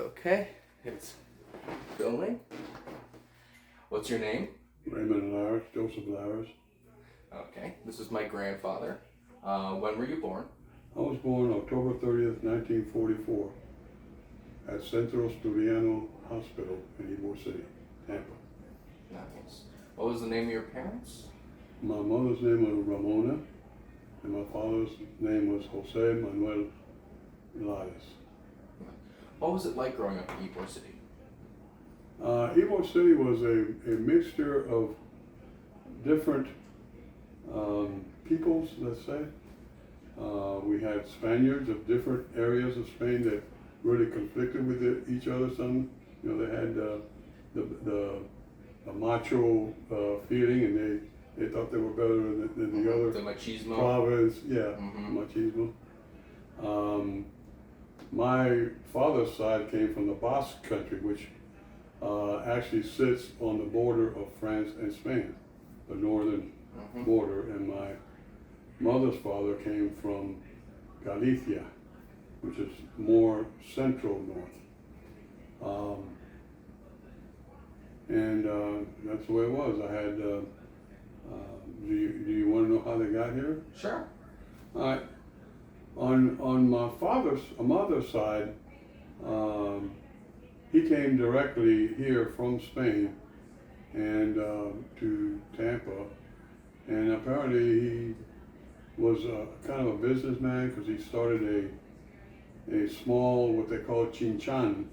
Okay, it's filming. What's your name? Raymond Laris, Joseph Laris. Okay, this is my grandfather. When were you born? I was born October 30th, 1944 at Centro Studiano Hospital in Ybor City, Tampa. Nice. What was the name of your parents? My mother's name was Ramona and my father's name was Jose Manuel Lares. What was it like growing up in Ybor City? Ybor City was a mixture of different peoples, let's say. We had Spaniards of different areas of Spain that really conflicted with each other. Some, they had the macho feeling, and they thought they were better than the other. The machismo. Province, yeah, Mm-hmm. machismo. My father's side came from the Basque country, which actually sits on the border of France and Spain, the northern border, and my mother's father came from Galicia, which is more central north. And that's the way it was. I had, do you want to know how they got here? Sure. All right. On my mother's side, he came directly here from Spain and to Tampa, and apparently he was kind of a businessman because he started a small, what they call chinchal.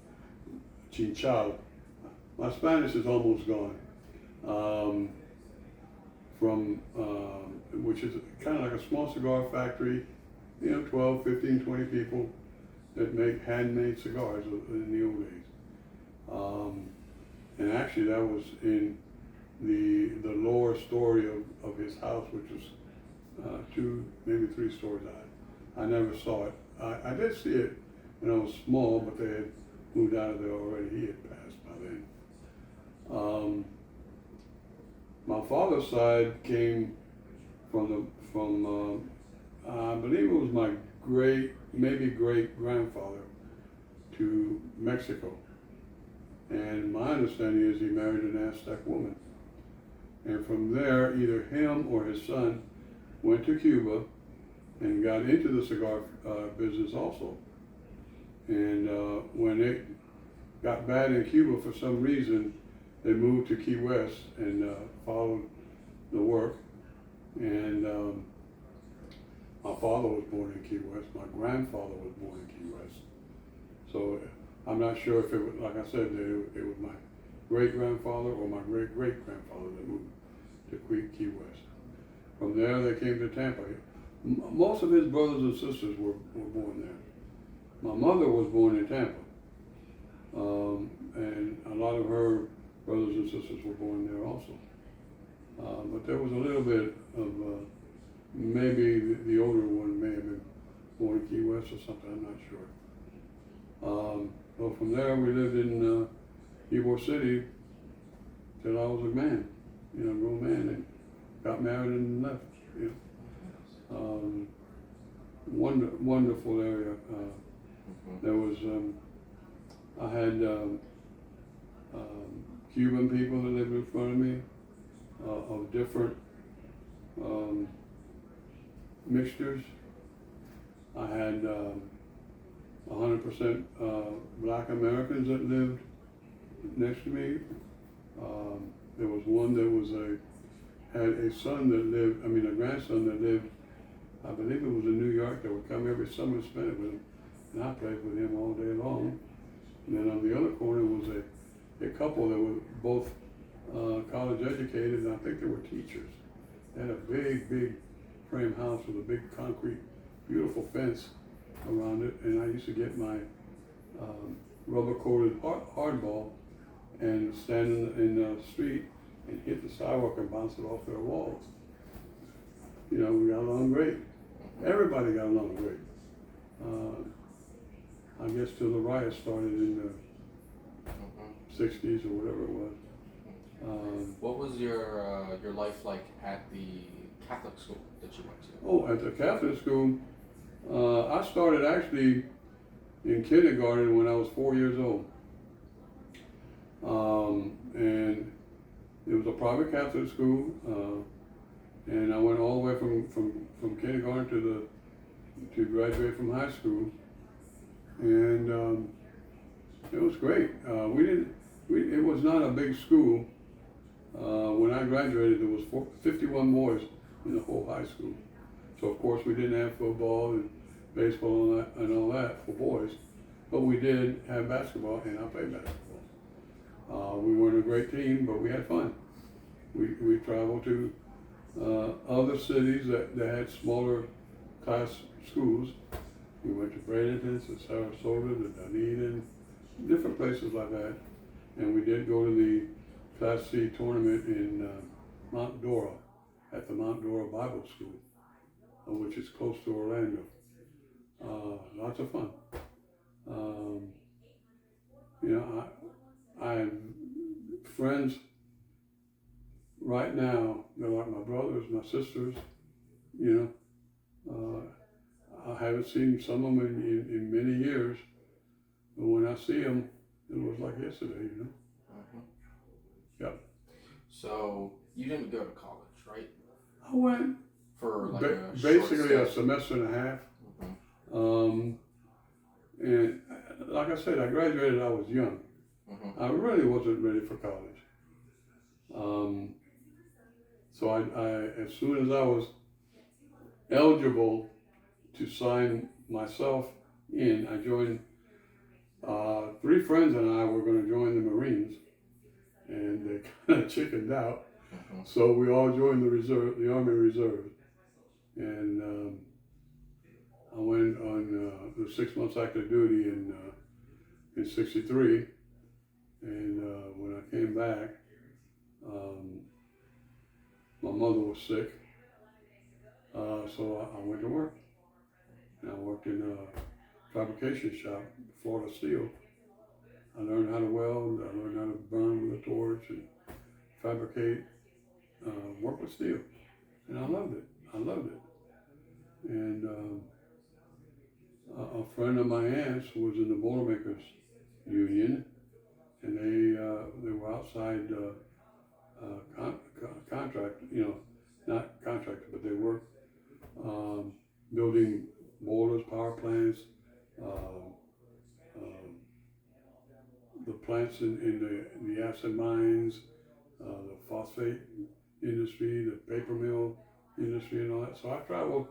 My Spanish is almost gone. Which is kind of like a small cigar factory, 12, 15, 20 people that make handmade cigars in the old days. And actually that was in the lower story of his house, which was 2, maybe 3 stories high. I never saw it. I did see it when I was small, but they had moved out of there already. He had passed by then. My father's side came from I believe it was my maybe great grandfather to Mexico. And my understanding is he married an Aztec woman. And from there, either him or his son went to Cuba and got into the cigar business also. And when it got bad in Cuba for some reason, they moved to Key West and followed the work. And my father was born in Key West. My grandfather was born in Key West. So I'm not sure if it was, like I said, it was my great-grandfather or my great-great-grandfather that moved to Key West. From there, they came to Tampa. Most of his brothers and sisters were born there. My mother was born in Tampa. And a lot of her brothers and sisters were born there also. But there was a little bit of, maybe the older one may have been born in Key West or something, I'm not sure. So from there we lived in Ybor City till I was a man, grown man, and got married and left. Wonderful area. There was, I had Cuban people that lived in front of me of different mixtures. I had 100% Black Americans that lived next to me. There was one that had a son that lived, a grandson that lived, I believe it was in New York, that would come every summer and spend it with him. And I played with him all day long. And then on the other corner was a couple that were both college educated, and I think they were teachers. They had a big frame house with a big concrete, beautiful fence around it, and I used to get my rubber-coated hardball and stand in the street and hit the sidewalk and bounce it off their walls. We got along great. Everybody got along great. I guess till the riots started in the 60s or whatever it was. What was your life like at the Catholic school that you went to? Oh, at the Catholic school, I started actually in kindergarten when I was 4 years old. And it was a private Catholic school, and I went all the way from kindergarten to graduate from high school, and it was great. It was not a big school. When I graduated, there was 51 boys in the whole high school. So of course we didn't have football and baseball and all that for boys, but we did have basketball, and I played basketball. We weren't a great team, but we had fun. We traveled to other cities that had smaller class schools. We went to Bradenton, to Sarasota, to Dunedin, different places like that. And we did go to the Class C tournament in Mount Dora, at the Mount Dora Bible School, which is close to Orlando. Lots of fun. I have friends right now, they're like my brothers, my sisters, I haven't seen some of them in many years, but when I see them, it was like yesterday, Mm-hmm. Yep. So you didn't go to college, right? I went For like a basically short a semester and a half. Mm-hmm. And like I said, I graduated, I was young. Mm-hmm. I really wasn't ready for college. So I as soon as I was eligible to sign myself in, I joined, 3 friends and I were going to join the Marines, and they kind of chickened out. Mm-hmm. So we all joined the Army Reserve, and I went on the 6 months active duty in '63, and when I came back, my mother was sick, so I went to work. And I worked in a fabrication shop, Florida Steel. I learned how to weld, I learned how to burn with a torch and fabricate, work with steel. And I loved it. And a friend of my aunt's was in the Boilermakers Union, and they were outside contract, not contracted, but they worked building boilers, power plants, the plants in the acid mines, the phosphate industry, the paper mill industry, and all that. So I traveled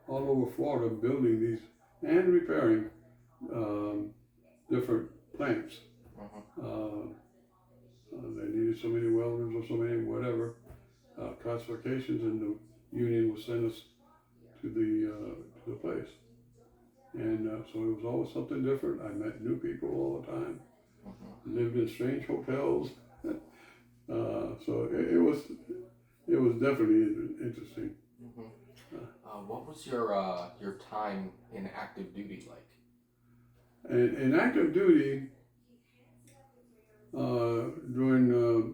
all over Florida building these and repairing different plants. Mm-hmm. They needed so many welders or so many whatever classifications, and the union would send us to the place. And so it was always something different. I met new people all the time. Mm-hmm. Lived in strange hotels. So it was definitely interesting. Mm-hmm. What was your time in active duty like? And in active duty, during the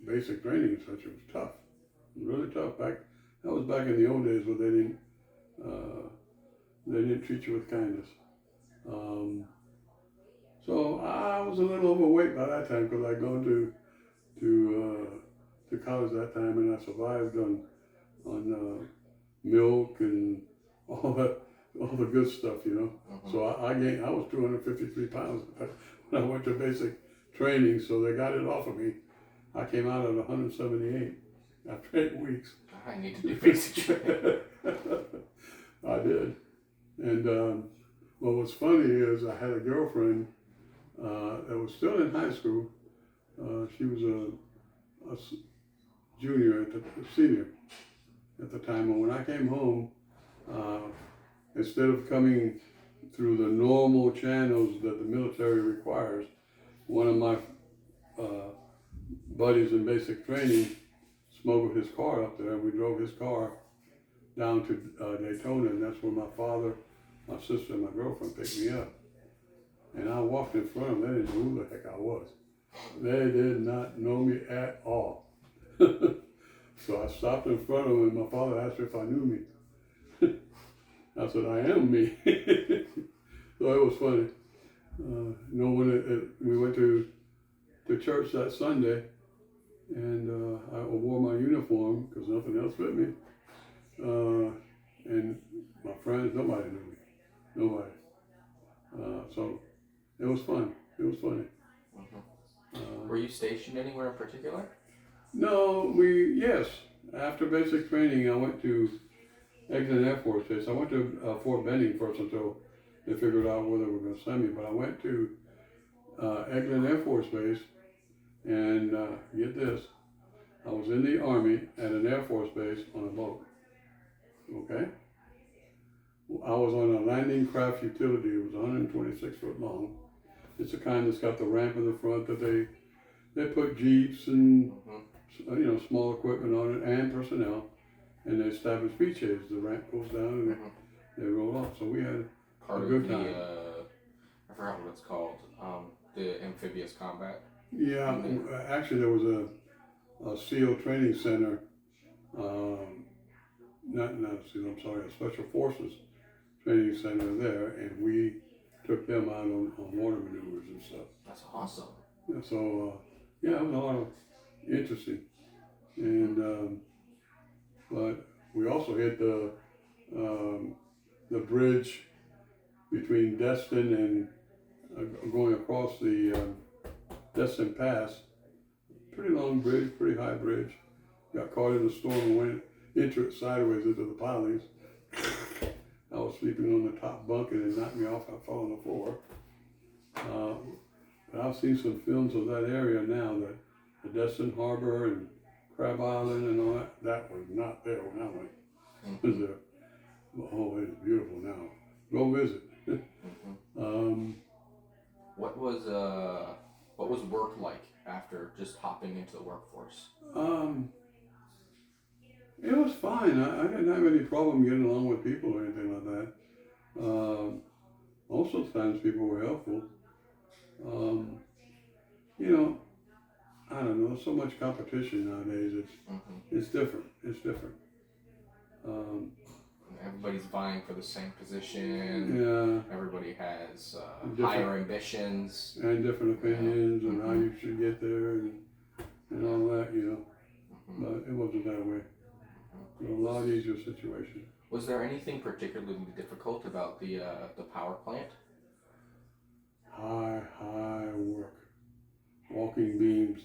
basic training and such, it was tough, really tough. That was back in the old days where they didn't treat you with kindness. So I was a little overweight by that time because I'd gone to college that time, and I survived on milk and all the good stuff, Mm-hmm. So I was 253 pounds when I went to basic training, so they got it off of me. I came out at 178 after 8 weeks. I need to do basic training. I did. And what was funny is I had a girlfriend that was still in high school. She was a senior at the time. And when I came home, instead of coming through the normal channels that the military requires, one of my buddies in basic training smuggled his car up there, and we drove his car down to Daytona, and that's where my father, my sister, and my girlfriend picked me up. And I walked in front of them. They didn't know who the heck I was. They did not know me at all. So I stopped in front of them, and my father asked me if I knew me. I said, I am me. So it was funny. We went to church that Sunday, and I wore my uniform because nothing else fit me. And my friends, nobody knew me. Nobody. So it was fun. It was funny. Were you stationed anywhere in particular? No, yes. After basic training, I went to Eglin Air Force Base. I went to Fort Benning first until they figured out where they were going to send me. But I went to Eglin Air Force Base, and get this, I was in the Army at an Air Force base on a boat. Okay? I was on a landing craft utility. It was 126 foot long. It's the kind that's got the ramp in the front that they put jeeps and small equipment on it and personnel, and they establish beachheads. The ramp goes down and they roll off. So we had Part a of good the, time. I forgot what it's called, the amphibious combat. Yeah, actually there was a SEAL training center, not a SEAL, I'm sorry, a Special Forces training center there, and we took them out on water maneuvers and stuff. That's awesome. Yeah, so it was a lot of interesting, and but we also hit the bridge between Destin and going across the Destin Pass. Pretty long bridge, pretty high bridge. Got caught in the storm and went into it sideways into the pilings. I was sleeping on the top bunk and it knocked me off. I fell on the floor. But I've seen some films of that area now, that the Destin Harbor and Crab Island and all that. That was not there when I went. Was there? Oh, it's beautiful now. Go visit. What was work like after just hopping into the workforce? It was fine. I didn't have any problem getting along with people or anything like that. Most of the times people were helpful. I don't know, so much competition nowadays. It's different. It's different. Everybody's vying for the same position. Yeah. Everybody has higher ambitions. And different opinions and how you should get there and all that, But it wasn't that way. It was a lot easier situation. Was there anything particularly difficult about the power plant? High work. Walking beams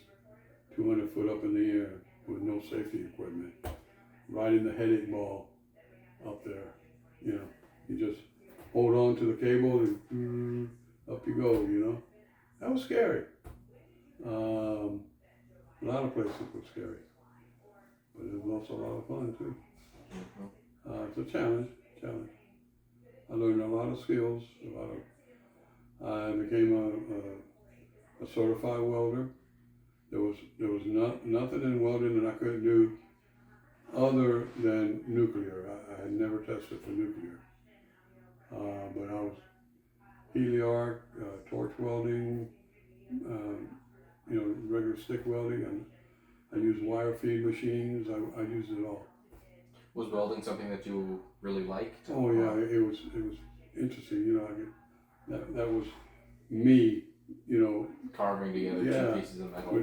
200 foot up in the air with no safety equipment. Riding the headache ball up there. You just hold on to the cable and up you go, That was scary. A lot of places were scary. But it was also a lot of fun too. It's a challenge. I learned a lot of skills. I became a certified welder. There was nothing in welding that I couldn't do other than nuclear. I had never tested for nuclear. But I was heliarc, torch welding, regular stick welding, and I used wire feed machines. I used it all. Was welding something that you really liked? Oh yeah, it was interesting. That was me. Carving together two pieces of metal.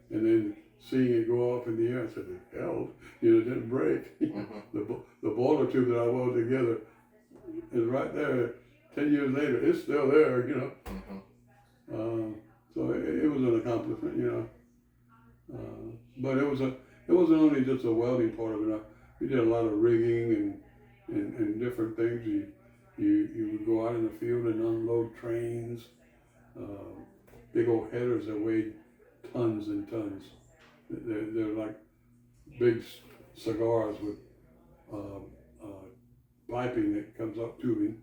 And then seeing it go up in the air, I said, "Hell, it didn't break." The boiler tube that I welded together is right there. 10 years later, it's still there. So it was an accomplishment. But it wasn't only just a welding part of it. We did a lot of rigging and different things. You would go out in the field and unload trains, big old headers that weighed tons and tons. They're like big cigars with piping that comes up, tubing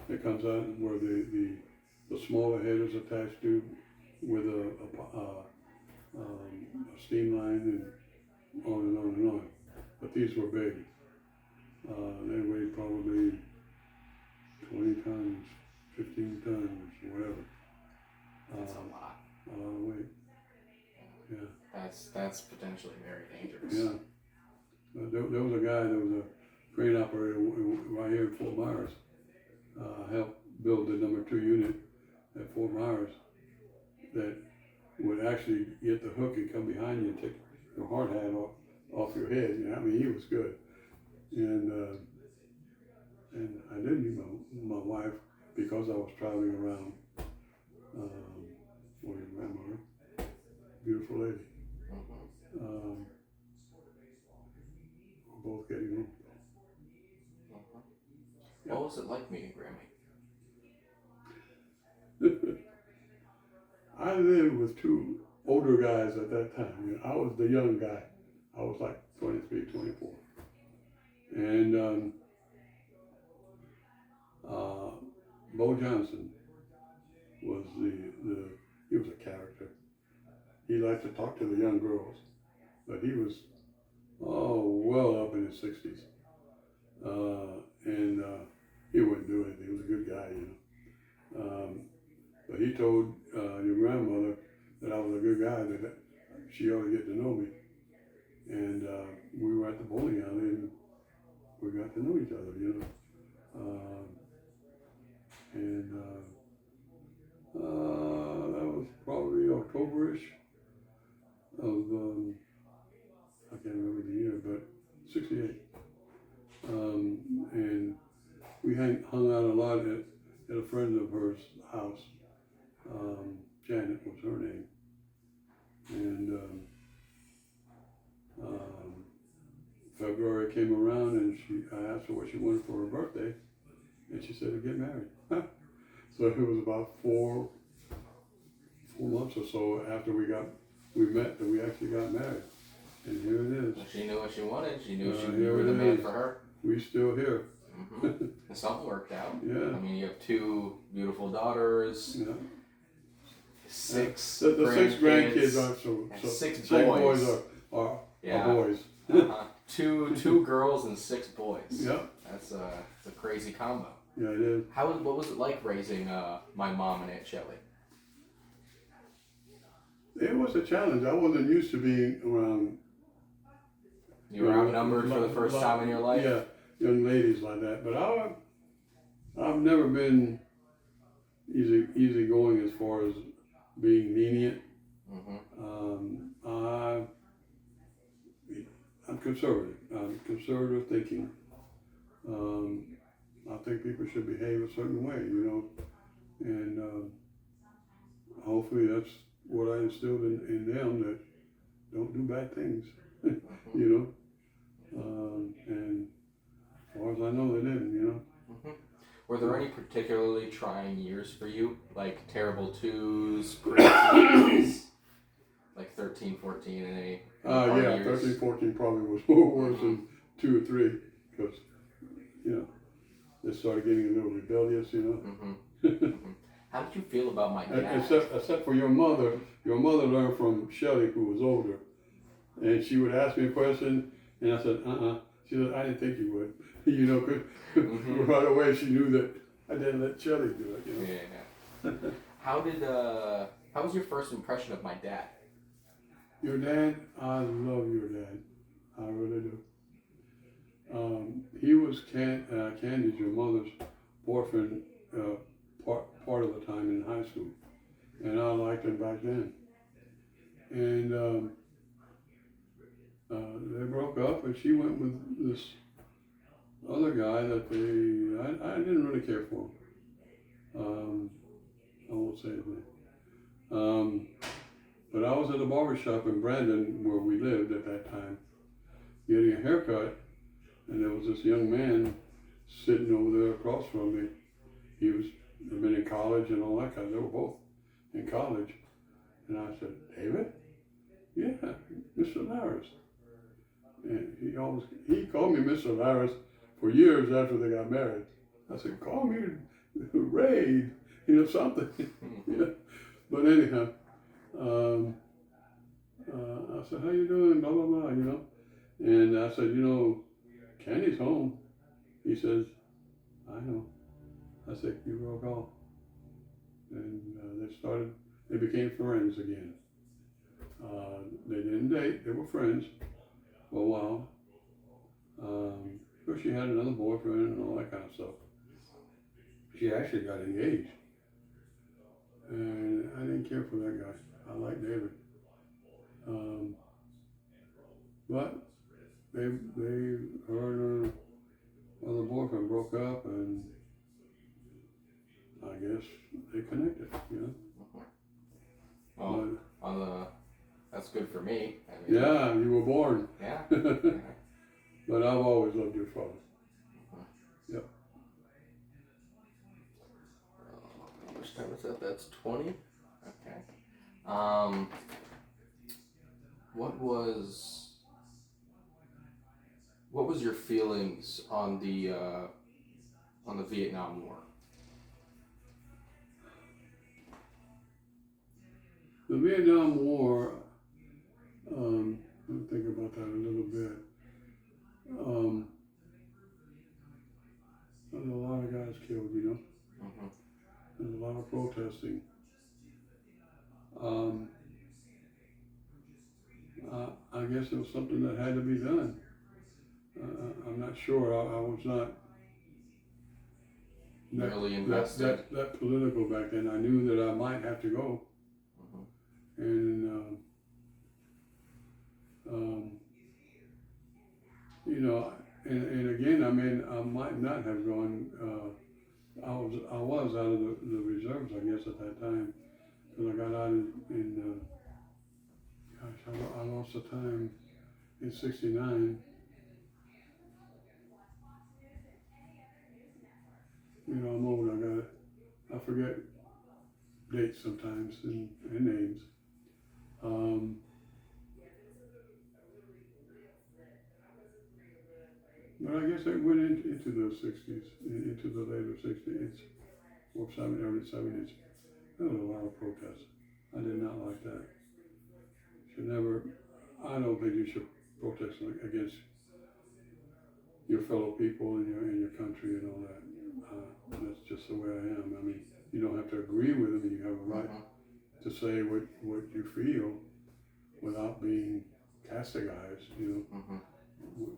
that comes out where the smaller headers attached to with a steam line and on and on and on. But these were big. They weighed probably 20 tons, 15 tons, whatever. That's a lot. A lot of weight. Yeah. That's potentially very dangerous. Yeah. There was a guy that was a crane operator right here in Fort Myers. Helped build the number 2 unit at Fort Myers that would actually get the hook and come behind you and take your hard hat off your head. You know, I mean, he was good. And I did meet my wife because I was traveling around for your grandmother. Beautiful lady. We're both getting old. What was it like meeting Grammy? I lived with 2 older guys at that time. You know, I was the young guy. I was like 23, 24. And Bo Johnson was he was a character. He liked to talk to the young girls, but he was well up in his 60s. And he wouldn't do anything. He was a good guy, you know. But he told your grandmother that I was a good guy, that she ought to get to know me. And we were at the bowling alley and we got to know each other, you know. That was probably October-ish of, I can't remember the year, but 68. And we hung out a lot at a friend of hers house. Janet was her name. And February came around and I asked her what she wanted for her birthday, and she said to get married. So it was about four months or so after we met that we actually got married. And here it is. Well, she knew what she wanted. She knew here you were it the man is. for her. We still here. And something worked out. Yeah. I mean, you have 2 beautiful daughters. Yeah. 6 The 6 grandkids are and 6 boys are boys. 2 girls and 6 boys. Yeah. It's a crazy combo. Yeah, it is. What was it like raising my mom and Aunt Shelley? It was a challenge. I wasn't used to being around. You were outnumbered for the first time in your life? Yeah, young ladies like that. But I've never been easy going as far as being lenient. I'm conservative. I'm conservative thinking. I think people should behave a certain way, you know, and hopefully that's what I instilled in them, that don't do bad things, you know. And as far as I know, they didn't, you know. Were there any particularly trying years for you, like terrible 2s, preteens, like 13, 14, and any Yeah, years? 13, 14 probably was worse than 2 or 3, because, you know, they started getting a little rebellious, you know. How did you feel about my dad? Except for your mother. Your mother learned from Shelley, who was older, and she would ask me a question, and I said, She said, I didn't think you would. You know, right away she knew that I didn't let Shelley do it, you know. Yeah. How was your first impression of my dad? Your dad, I love your dad. I really do. He was Candy's, your mother's boyfriend, part of the time in high school, and I liked him back then. And they broke up, and she went with this other guy that I didn't really care for. I won't say his name. But I was at a barber shop in Brandon, where we lived at that time, getting a haircut, and there was this young man sitting over there across from me. He'd been in college and all that kind of. They were both in college. And I said, David? Yeah, Mr. Laris. And he called me Mr. Laris for years after they got married. I said, call me Ray, something. Yeah. But anyhow, I said, how you doing? Blah, blah, blah, And I said, Candy's home. He says, I know. I said, give her a call. And they became friends again. They didn't date, they were friends for a while. But she had another boyfriend and all that kind of stuff. she actually got engaged. And I didn't care for that guy. I like David. But her and her other boyfriend broke up, and I guess they connected, you know. Well, on the that's good for me. I mean, Yeah, you were born. Yeah. But I've always loved your father. Yep. How much time is that? That's 20? Okay. What was your feelings on the Vietnam War? The Vietnam War, let me think about that a little bit. There's a lot of guys killed, you know. Mm-hmm. There's a lot of protesting. I guess it was something that had to be done. I'm not sure. I was not Really invested. that political back then. I knew that I might have to go. Mm-hmm. And you know, and again, I mean, I might not have gone. I was out of the reserves, I guess, at that time, because I got out in gosh, I lost the time in '69. You know, I'm old. I forget dates sometimes and names. But I guess it went into the 60s, into the later 60s, or early 70s. There was a lot of protests. I did not like that. Should never, I don't think you should protest against your fellow people and your country and all that. That's just the way I am. I mean, you don't have to agree with them, and you have a right to say what you feel without being castigized, you know,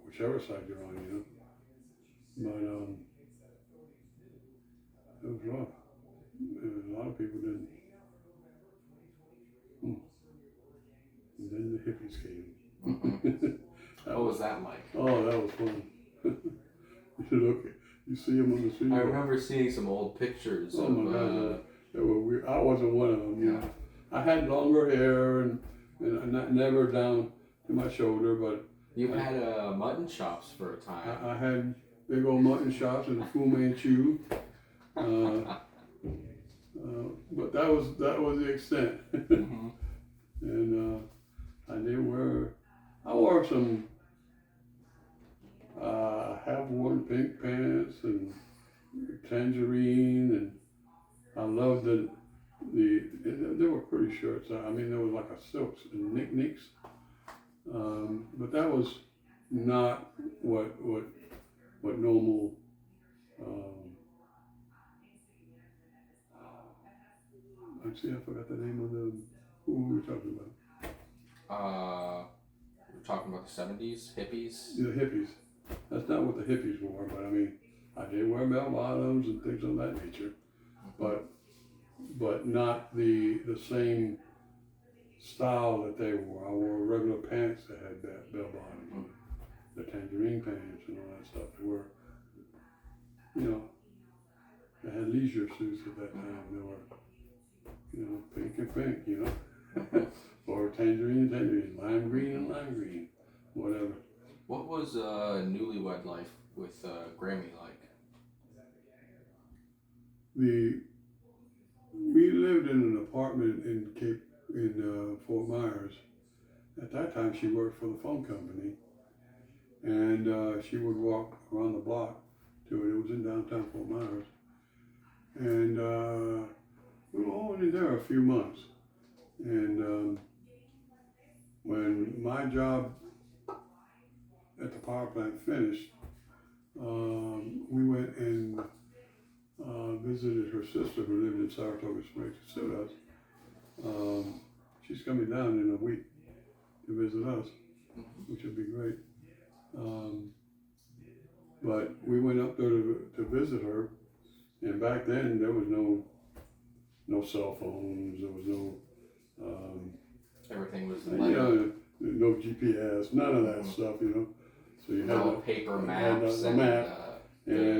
whichever side you're on, you know. But it was rough. And a lot of people didn't. And then the hippies came. What was that like? Oh, that was fun. You see them on the street. I remember seeing some old pictures. Oh my God, they were weird. I wasn't one of them. You know. I had longer hair and not never down to my shoulder, but you had mutton chops for a time. I had big old mutton chops and a Fu Manchu. But that was the extent. And I wore some half-worn pink pants and tangerine, and I loved they were pretty shirts. I mean, there was like a silks and knicks. But that was not what normal. I forgot the name of who we were talking about. We're talking about the 70s, hippies. The hippies. That's not what the hippies wore, but I mean, I did wear bell bottoms and things of that nature, but not the same style that they wore. I wore regular pants that had bell bottoms, the tangerine pants and all that stuff. They were, you know, they had leisure suits at that time. They were, you know, pink and pink, you know, or tangerine, lime green, whatever. What was newlywed life with Grammy like? We lived in an apartment in Fort Myers. At that time, she worked for the phone company, and she would walk around the block to it. It was in downtown Fort Myers, and we were only there a few months. And when my job at the power plant finished, we went and visited her sister who lived in Saratoga Springs. She still does. She's coming down in a week to visit us, which would be great. But we went up there to visit her, And back then, there was no cell phones, there was no, Everything was you like know, no GPS, none of that Mhm. stuff, you know. So you had no to, paper had maps the and map. And